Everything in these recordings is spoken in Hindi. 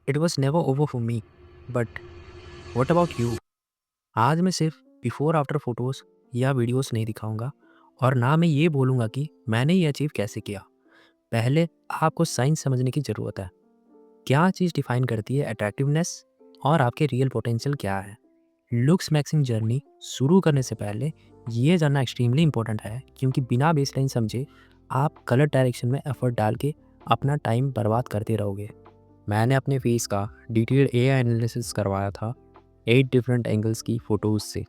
It was never over for me, but what about you? आज मैं सिर्फ बिफोर आफ्टर फोटोज़ या वीडियोस नहीं दिखाऊंगा, और ना मैं ये बोलूँगा कि मैंने ये अचीव कैसे किया। पहले आपको साइंस समझने की ज़रूरत है। क्या चीज़ डिफाइन करती है अट्रैक्टिवनेस, और आपके रियल पोटेंशियल क्या है। लुक्स मैक्सिंग जर्नी शुरू करने से पहले ये जानना एक्सट्रीमली इंपॉर्टेंट है, क्योंकि बिना बेसलाइन समझे आप गलत डायरेक्शन में एफर्ट डाल के अपना टाइम बर्बाद करते रहोगे। मैंने अपने फेस का डिटेल्ड एआई एनालिसिस करवाया था 8 डिफरेंट एंगल्स की फ़ोटोज़ से।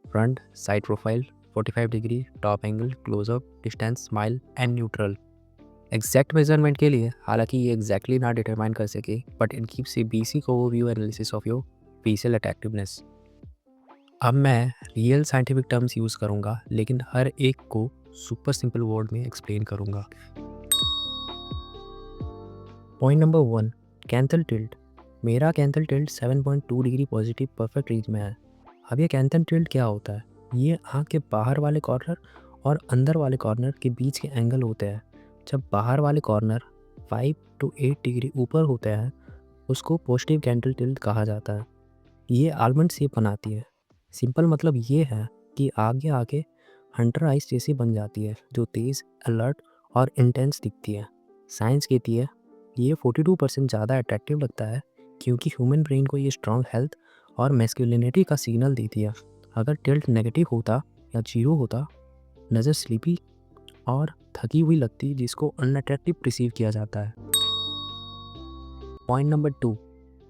Front, side profile, 45 degree, top angle, closeup, distance, smile and neutral. Exact measurement के लिए हालांकि ये एग्जैक्टली ना डिटरमाइन कर सके, but it gives a basic overview analysis of your facial attractiveness. अब मैं रियल साइंटिफिक टर्म्स यूज़ करूँगा, लेकिन हर एक को सुपर सिंपल वर्ड में एक्सप्लेन करूँगा। Point number 1, canthal tilt. मेरा canthal tilt 7.2 degree positive perfect range में है। अब ये कैंथल टिल्ट क्या होता है? ये आँख के बाहर वाले कॉर्नर और अंदर वाले कॉर्नर के बीच के एंगल होते हैं। जब बाहर वाले कॉर्नर 5 to 8 डिग्री ऊपर होते हैं, उसको पॉजिटिव कैंथल टिल्ट कहा जाता है। ये आलमंड शेप बनाती है। सिंपल मतलब ये है कि आगे आके हंटर आइस जैसी बन जाती है, जो तेज़, अलर्ट और इंटेंस दिखती है। साइंस कहती है ये 42% ज़्यादा अट्रैक्टिव लगता है, क्योंकि ह्यूमन ब्रेन को ये स्ट्रॉन्ग हेल्थ और मैस्कुलिनिटी का सिग्नल देती है। अगर टिल्ट नेगेटिव होता या जीरो होता, नज़र स्लीपी और थकी हुई लगती, जिसको अनअट्रैक्टिव परसीव किया जाता है। Point number 2,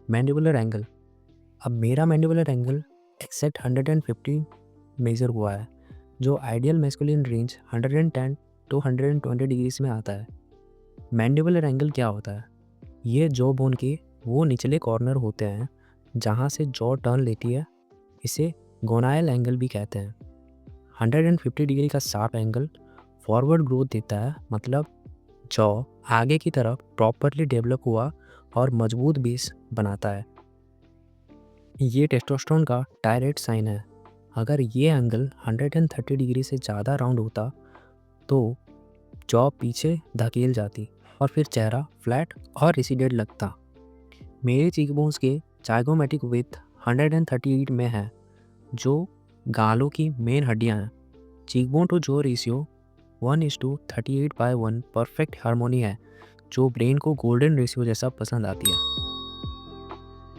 mandibular angle. अब मेरा मैंडिबुलर एंगल एक्सेक्ट 115 मेजर हुआ है, जो ideal masculine range 110 to 120 degrees में आता है। मैंडिबुलर एंगल क्या होता है? ये जॉ बोन के वो निचले कॉर्नर होते हैं जहाँ से जॉ टर्न लेती है। इसे गोनायल एंगल भी कहते हैं। 150 डिग्री का शार्प एंगल फॉरवर्ड ग्रोथ देता है, मतलब जॉ आगे की तरफ प्रॉपरली डेवलप हुआ और मजबूत बेस बनाता है। ये टेस्टोस्टेरोन का डायरेक्ट साइन है। अगर ये एंगल 130 डिग्री से ज़्यादा राउंड होता तो जॉ पीछे धकेल जाती और फिर चेहरा फ्लैट और रिसीडेड लगता। मेरे चीकबोन्स के जाइगोमेटिक विथ 138 में है, जो गालों की मेन हड्डियां हैं। Cheekbone to jaw ratio 1:38/1 perfect harmony है, जो ब्रेन को गोल्डन रेशियो जैसा पसंद आती है।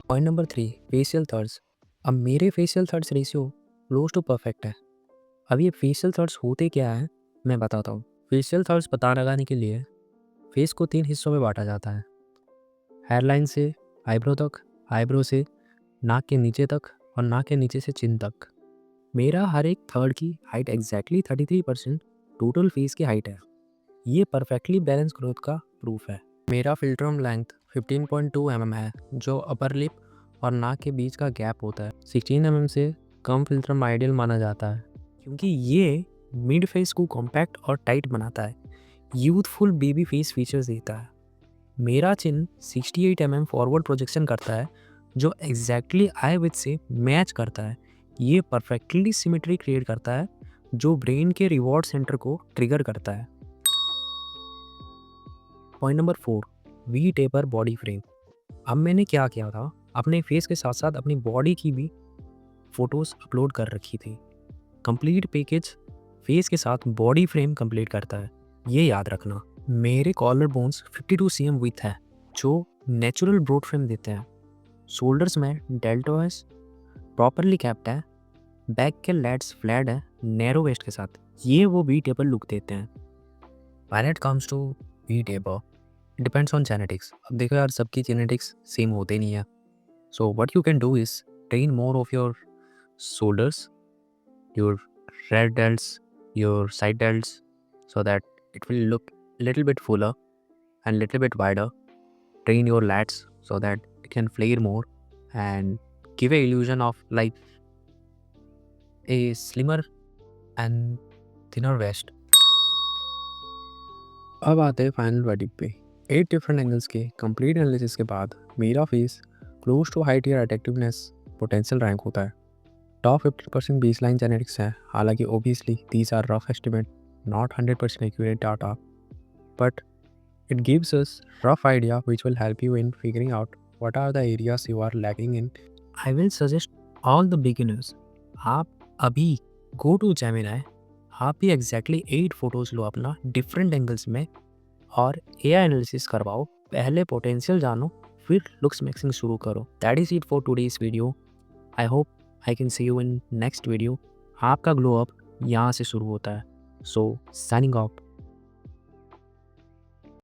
Point number 3, facial thirds. अब मेरे facial thirds ratio close to perfect है। अब ये फेशियल थर्ड्स होते क्या है, मैं बताता हूँ। फेशियल थर्ड्स पता लगाने के लिए फेस को 3 हिस्सों में बांटा जाता है। हेयरलाइन से आईब्रो तक, आईब्रो से नाक के नीचे तक, और नाक के नीचे से चिन तक। मेरा हर एक थर्ड की हाइट एग्जैक्टली 33% टोटल फेस की हाइट है। ये परफेक्टली बैलेंस ग्रोथ का प्रूफ है। मेरा फिल्ट्रम लेंथ 15.2 mm है, जो अपर लिप और नाक के बीच का गैप होता है। 16 mm से कम फिल्ट्रम आइडियल माना जाता है, क्योंकि ये मिड फेस को कॉम्पैक्ट और टाइट बनाता है, यूथफुल बेबी फेस फीचर्स देता है। मेरा चिन 68 mm फॉरवर्ड प्रोजेक्शन करता है, जो एग्जैक्टली आई विथ से मैच करता है। ये परफेक्टली सिमेट्री क्रिएट करता है, जो ब्रेन के रिवॉर्ड सेंटर को ट्रिगर करता है। Point number 4, we taper body frame. अब मैंने क्या किया था, अपने फेस के साथ साथ अपनी बॉडी की भी फ़ोटोज़ अपलोड कर रखी थी। कंप्लीट पैकेज फेस के साथ बॉडी फ्रेम कंप्लीट करता है, ये याद रखना। मेरे कॉलर बोन्स 52 cm विथ है, जो नेचुरल ब्रॉड फ्रेम देते हैं। शोल्डर्स में डेल्टोइस प्रॉपरली कैप्ड है, बैक के लैट्स फ्लैट है नैरो वेस्ट के साथ। ये वो वी टेपर लुक देते हैं। When it comes to V taper, depends on genetics. अब देखो यार, सबकी जेनेटिक्स सेम होते नहीं है। So what you can do is train more of your shoulders, your rear delts, your side delts, so that it will look little bit fuller and little bit wider. Train your lats so that it can flare more and give a illusion of like a slimmer and thinner waist. अब आते हैं फाइनल वर्डिक्ट पे। 8 डिफरेंट एंगल्स के कंप्लीट एनालिसिस के बाद मेरा फेस क्लोज टू हाइट या अट्रैक्टिवनेस पोटेंशियल रैंक होता है। टॉप 50% बेसलाइन जेनेटिक्स है, हालांकि obviously these are rough estimate, not 100% accurate data, but it gives us rough idea which will help you in figuring out What are the areas you are lacking in? I will suggest all the beginners. आप अभी गो टू जेमिनाई, आप भी एग्जैक्टली 8 फोटोज़ लो अपना डिफरेंट एंगल्स में और एआई एनालिसिस करवाओ। पहले पोटेंशियल जानो, फिर लुक्स मिक्सिंग शुरू करो। That is it for today's video. I hope I can see you in next video. आपका ग्लो अप यहाँ से शुरू होता है। सो साइनिंग ऑफ।